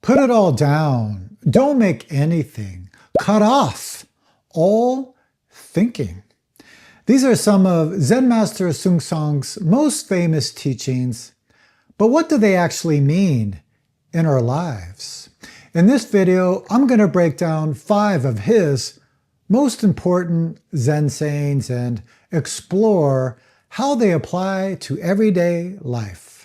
Put it all down. Don't make anything. Cut off all thinking. These are some of Zen Master Seung Sahna's most famous teachings, but what do they actually mean in our lives? In this video, I'm going to break down 5 of his most important Zen sayings and explore how they apply to everyday life.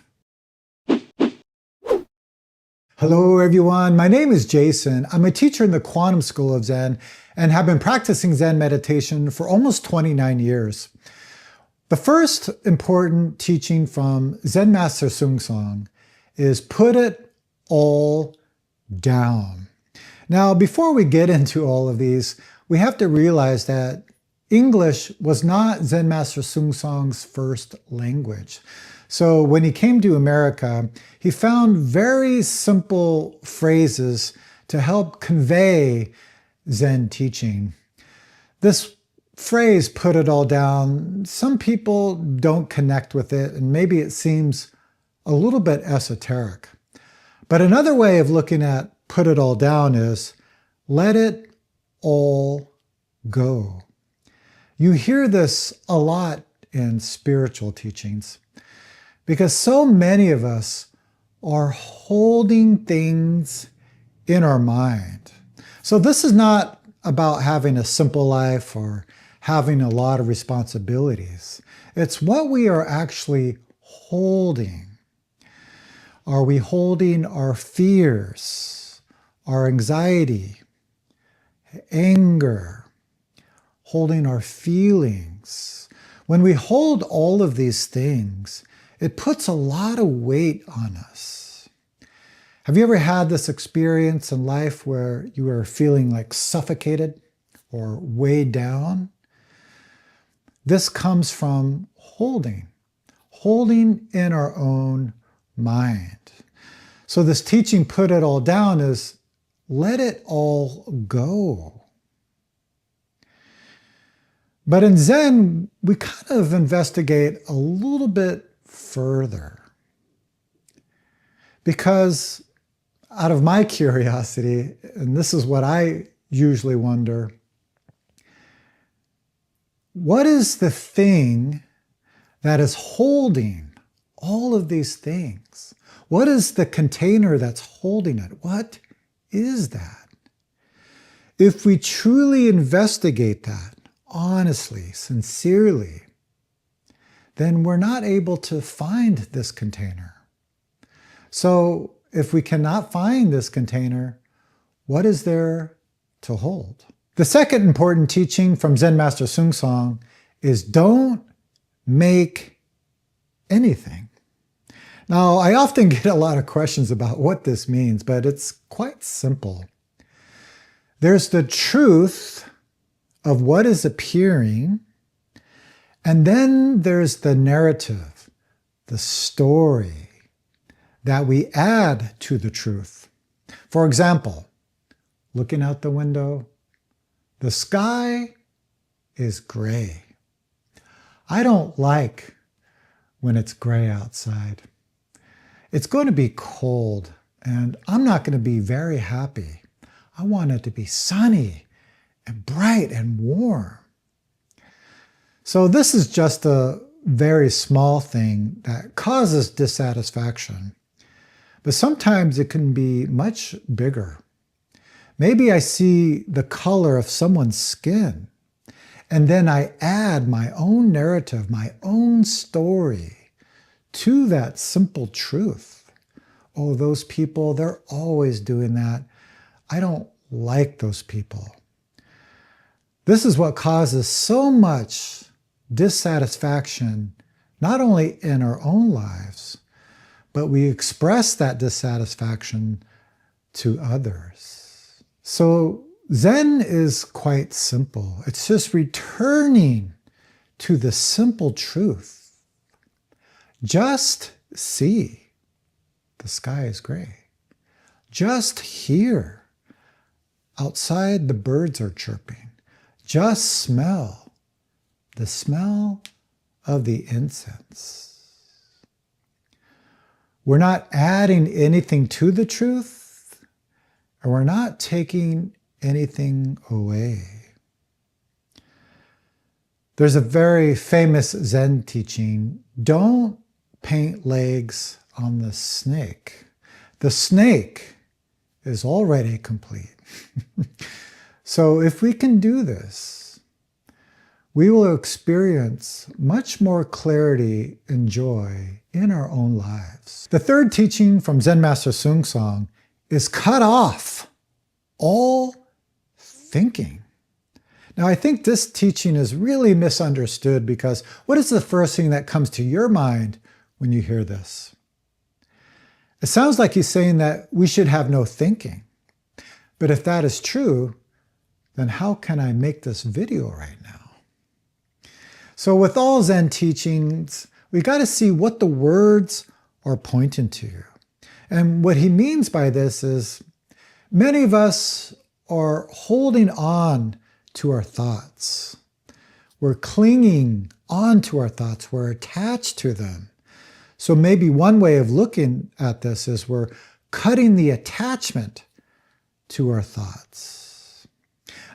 Hello everyone, my name is Jason. I'm a teacher in the Quantum School of Zen and have been practicing Zen meditation for almost 29 years. The first important teaching from Zen Master Seung Sahna is put it all down. Now, before we get into all of these, we have to realize that English was not Zen Master Seung Sahna's first language. So when he came to America, he found very simple phrases to help convey Zen teaching. This phrase, put it all down, some people don't connect with it, and maybe it seems a little bit esoteric. But another way of looking at put it all down is let it all go. You hear this a lot in spiritual teachings because so many of us are holding things in our mind. So this is not about having a simple life or having a lot of responsibilities. It's what we are actually holding. Are we holding our fears, our anxiety, anger, holding our feelings? When we hold all of these things, it puts a lot of weight on us. Have you ever had this experience in life where you are feeling like suffocated or weighed down? This comes from holding in our own mind. So this teaching, put it all down, is let it all go. But in Zen, we kind of investigate a little bit further. Because out of my curiosity, and this is what I usually wonder, what is the thing that is holding all of these things? What is the container that's holding it? What is that? If we truly investigate that, honestly, sincerely, then we're not able to find this container. So if we cannot find this container, what is there to hold? The second important teaching from Zen Master Seung Sahna is don't make anything. Now, I often get a lot of questions about what this means, but it's quite simple. There's the truth of what is appearing, and then there's the narrative, the story that we add to the truth. For example, looking out the window, the sky is gray. I don't like when it's gray outside. It's going to be cold, and I'm not going to be very happy. I want it to be sunny and bright and warm. So this is just a very small thing that causes dissatisfaction. But sometimes it can be much bigger. Maybe I see the color of someone's skin, and then I add my own narrative, my own story to that simple truth. Oh, those people, they're always doing that. I don't like those people. This is what causes so much dissatisfaction, not only in our own lives, but we express that dissatisfaction to others. So Zen is quite simple. It's just returning to the simple truth. Just see the sky is gray. Just hear outside the birds are chirping. Just smell the smell of the incense. We're not adding anything to the truth. and we're not taking anything away. There's a very famous Zen teaching, don't paint legs on the snake. The snake is already complete. So if we can do this, we will experience much more clarity and joy in our own lives. The third teaching from Zen Master Seung Sahna is cut off all thinking. Now, I think this teaching is really misunderstood because what is the first thing that comes to your mind when you hear this? It sounds like he's saying that we should have no thinking. But if that is true, then how can I make this video right now? So with all Zen teachings, we got to see what the words are pointing to. And what he means by this is many of us are holding on to our thoughts. We're clinging on to our thoughts. We're attached to them. So maybe one way of looking at this is we're cutting the attachment to our thoughts.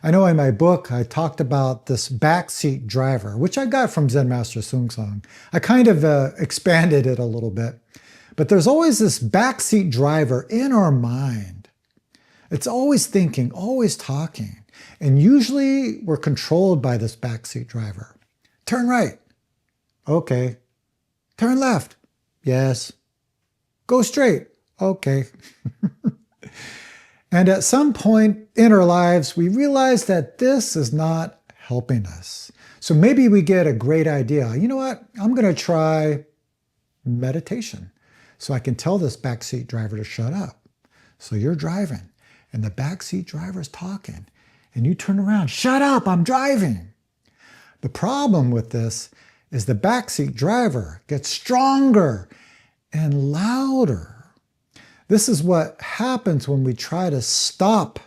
I know in my book, I talked about this backseat driver, which I got from Zen Master Seung Sahna. I kind of expanded it a little bit. But there's always this backseat driver in our mind. It's always thinking, always talking. And usually we're controlled by this backseat driver. Turn right. Okay. Turn left. Yes. Go straight. Okay. And at some point in our lives, we realize that this is not helping us. So maybe we get a great idea. You know what? I'm going to try meditation so I can tell this backseat driver to shut up. So you're driving and the backseat driver's talking and you turn around, shut up, I'm driving. The problem with this is the backseat driver gets stronger and louder. This is what happens when we try to stop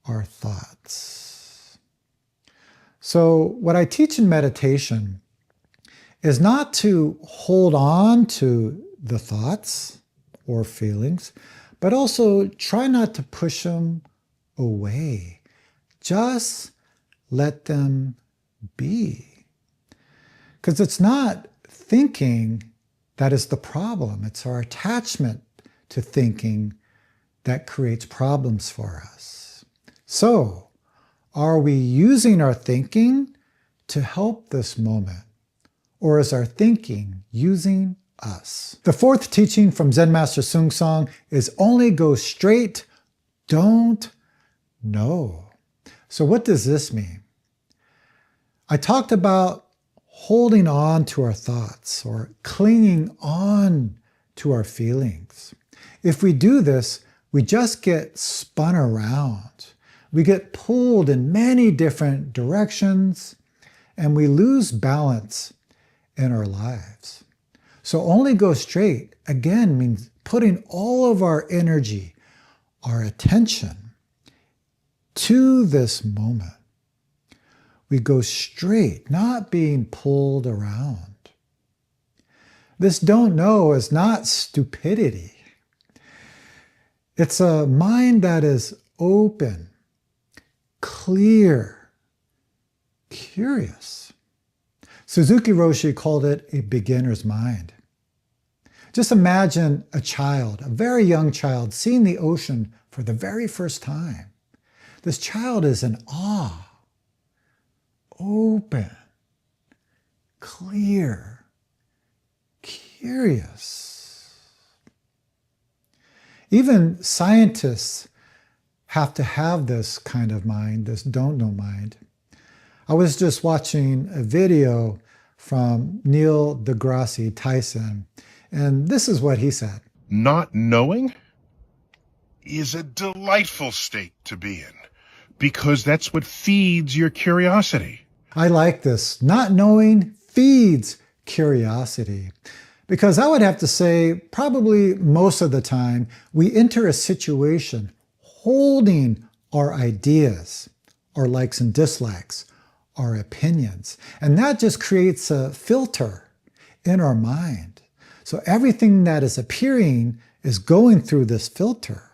our thoughts. So what I teach in meditation is not to hold on to the thoughts or feelings, but also try not to push them away. Just let them be. Because it's not thinking that is the problem. It's our attachment to thinking that creates problems for us. So, are we using our thinking to help this moment? Or is our thinking using us? The fourth teaching from Zen Master Seung Sahna is only go straight, don't know. So what does this mean? I talked about holding on to our thoughts or clinging on to our feelings. If we do this, we just get spun around. We get pulled in many different directions and we lose balance in our lives. So only go straight, again, means putting all of our energy, our attention to this moment. We go straight, not being pulled around. This don't know is not stupidity. It's a mind that is open, clear, curious. Suzuki Roshi called it a beginner's mind. Just imagine a child, a very young child, seeing the ocean for the very first time. This child is in awe. Open, clear, curious. Even scientists have to have this kind of mind, this don't know mind. I was just watching a video from Neil deGrasse Tyson, and this is what he said. Not knowing is a delightful state to be in, because that's what feeds your curiosity. I like this. Not knowing feeds curiosity. Because I would have to say, probably most of the time, we enter a situation holding our ideas, our likes and dislikes, our opinions. And that just creates a filter in our mind. So everything that is appearing is going through this filter.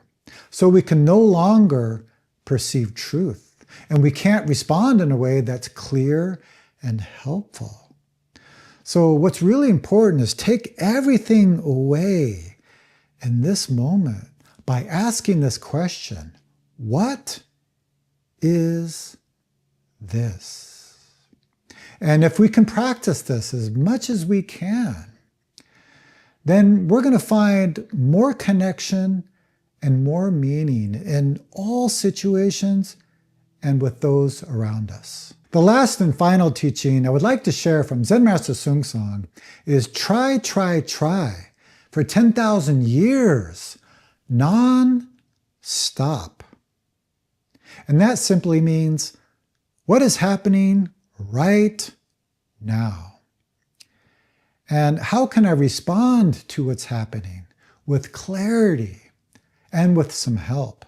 So we can no longer perceive truth, and we can't respond in a way that's clear and helpful. So what's really important is take everything away in this moment by asking this question: what is this? And if we can practice this as much as we can, then we're going to find more connection and more meaning in all situations and with those around us. The last and final teaching I would like to share from Zen Master Seung Sahna is try, try, try for 10,000 years, non-stop. And that simply means what is happening right now. And how can I respond to what's happening with clarity and with some help?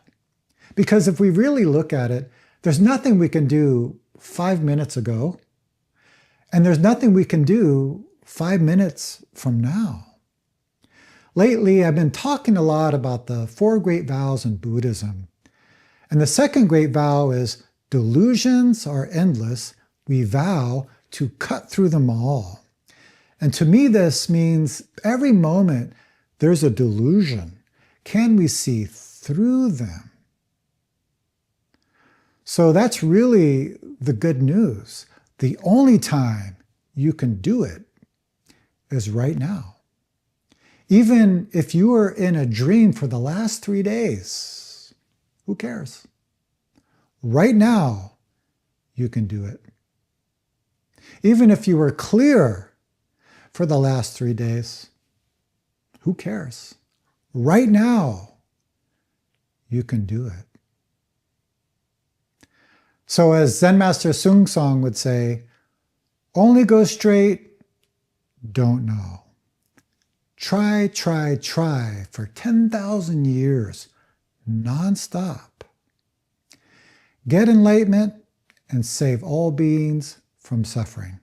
Because if we really look at it, there's nothing we can do 5 minutes ago, and there's nothing we can do 5 minutes from now. Lately, I've been talking a lot about the 4 great vows in Buddhism. And the second great vow is, delusions are endless, we vow to cut through them all. And to me, this means every moment there's a delusion. Can we see through them? So that's really the good news. The only time you can do it is right now. Even if you were in a dream for the last 3 days, who cares? Right now, you can do it. Even if you were clear for the last 3 days, who cares? Right now, you can do it. So as Zen Master Seung Sahna would say, only go straight, don't know. Try, try, try for 10,000 years, non-stop. Get enlightenment and save all beings from suffering.